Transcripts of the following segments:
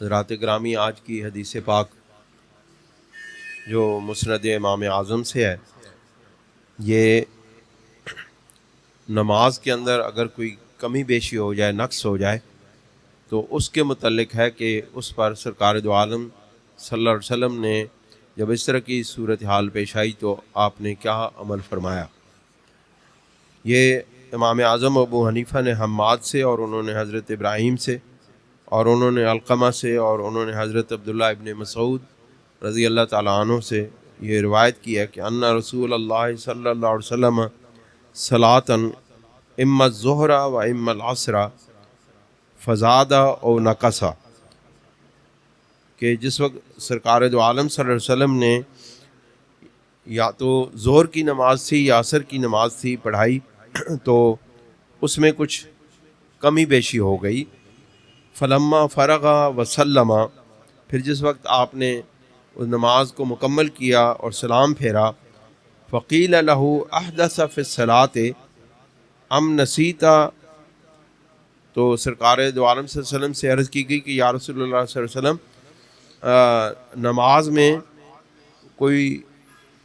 حضرات گرامی، آج کی حدیث پاک جو مسند امام اعظم سے ہے، یہ نماز کے اندر اگر کوئی کمی بیشی ہو جائے، نقص ہو جائے، تو اس کے متعلق ہے کہ اس پر سرکار دو عالم صلی اللہ علیہ وسلم نے جب اس طرح کی صورتحال پیش آئی تو آپ نے کیا عمل فرمایا۔ یہ امام اعظم ابو حنیفہ نے حماد سے، اور انہوں نے حضرت ابراہیم سے، اور انہوں نے علقمہ سے، اور انہوں نے حضرت عبداللہ ابن مسعود رضی اللہ تعالیٰ عنہ سے یہ روایت کی ہے کہ ان رسول اللہ صلی اللہ علیہ وسلم صلاۃً اما الظہر و اما العصر فزاد او نقصا، کہ جس وقت سرکار دو عالم صلی اللہ علیہ وسلم نے یا تو ظہر کی نماز تھی یا عصر کی نماز تھی پڑھائی تو اس میں کچھ کمی بیشی ہو گئی۔ فلما فرغ وسلم، پھر جس وقت آپ نے اس نماز کو مکمل کیا اور سلام پھیرا، فقیل له احدث فی الصلاۃ ام نسیتا، تو سرکار دو عالم صلی اللہ علیہ وسلم سے عرض کی گئی کہ یا رسول اللہ صلی اللہ علیہ وسلم نماز میں کوئی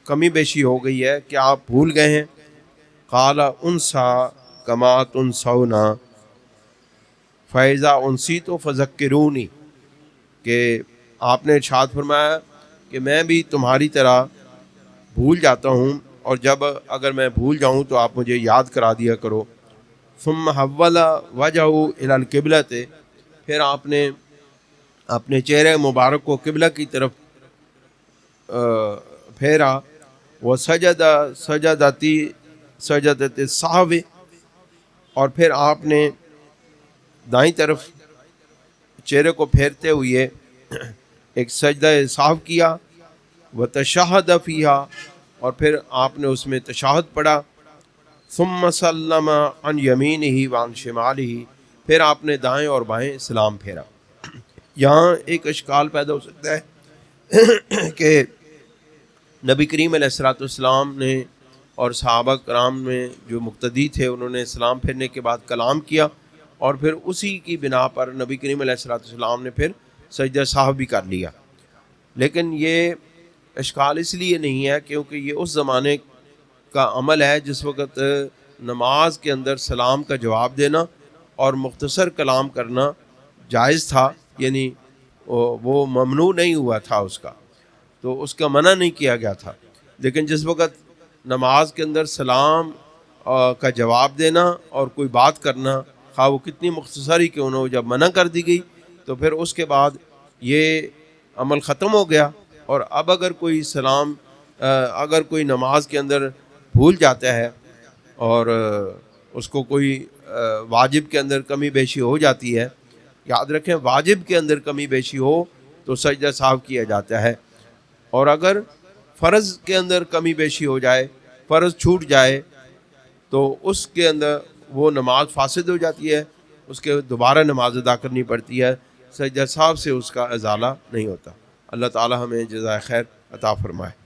کمی بیشی ہو گئی ہے، کیا آپ بھول گئے ہیں؟ قال انسا کما تنسونا فیضا انسیت فذکرونی، کہ آپ نے ارشاد فرمایا کہ میں بھی تمہاری طرح بھول جاتا ہوں، اور جب اگر میں بھول جاؤں تو آپ مجھے یاد کرا دیا کرو۔ ثم حول وجہہ الی القبلۃ، پھر آپ نے اپنے چہرے مبارک کو قبلہ کی طرف پھیرا، وسجد سجدتی سجدت السہو، اور پھر آپ نے دائیں طرف چہرے کو پھیرتے ہوئے ایک سجدہ سہو کیا، وتشہد فیہا، اور پھر آپ نے اس میں تشہد پڑھا، ثم سلم عن یمینہ وعن شمالہ، پھر آپ نے دائیں اور بائیں سلام پھیرا۔ یہاں ایک اشکال پیدا ہو سکتا ہے کہ نبی کریم علیہ الصلوۃ والسلام نے اور صحابہ کرام میں جو مقتدی تھے انہوں نے سلام پھیرنے کے بعد کلام کیا، اور پھر اسی کی بنا پر نبی کریم علیہ الصلوۃ والسلام نے پھر سجدہ سہو بھی کر لیا۔ لیکن یہ اشکال اس لیے نہیں ہے کیونکہ یہ اس زمانے کا عمل ہے جس وقت نماز کے اندر سلام کا جواب دینا اور مختصر کلام کرنا جائز تھا، یعنی وہ ممنوع نہیں ہوا تھا، اس کا تو اس کا منع نہیں کیا گیا تھا۔ لیکن جس وقت نماز کے اندر سلام کا جواب دینا اور کوئی بات کرنا، خواہ وہ کتنی مختصر ہی کیوں نہ ہو، جب منع کر دی گئی تو پھر اس کے بعد یہ عمل ختم ہو گیا۔ اور اب اگر کوئی اگر کوئی نماز کے اندر بھول جاتا ہے اور اس کو کوئی واجب کے اندر کمی بیشی ہو جاتی ہے، یاد رکھیں واجب کے اندر کمی بیشی ہو تو سجدہ سہو کیا جاتا ہے، اور اگر فرض کے اندر کمی بیشی ہو جائے، فرض چھوٹ جائے، تو اس کے اندر وہ نماز فاسد ہو جاتی ہے، اس کے دوبارہ نماز ادا کرنی پڑتی ہے، سجدہ سہو سے اس کا ازالہ نہیں ہوتا۔ اللہ تعالی ہمیں جزائے خیر عطا فرمائے۔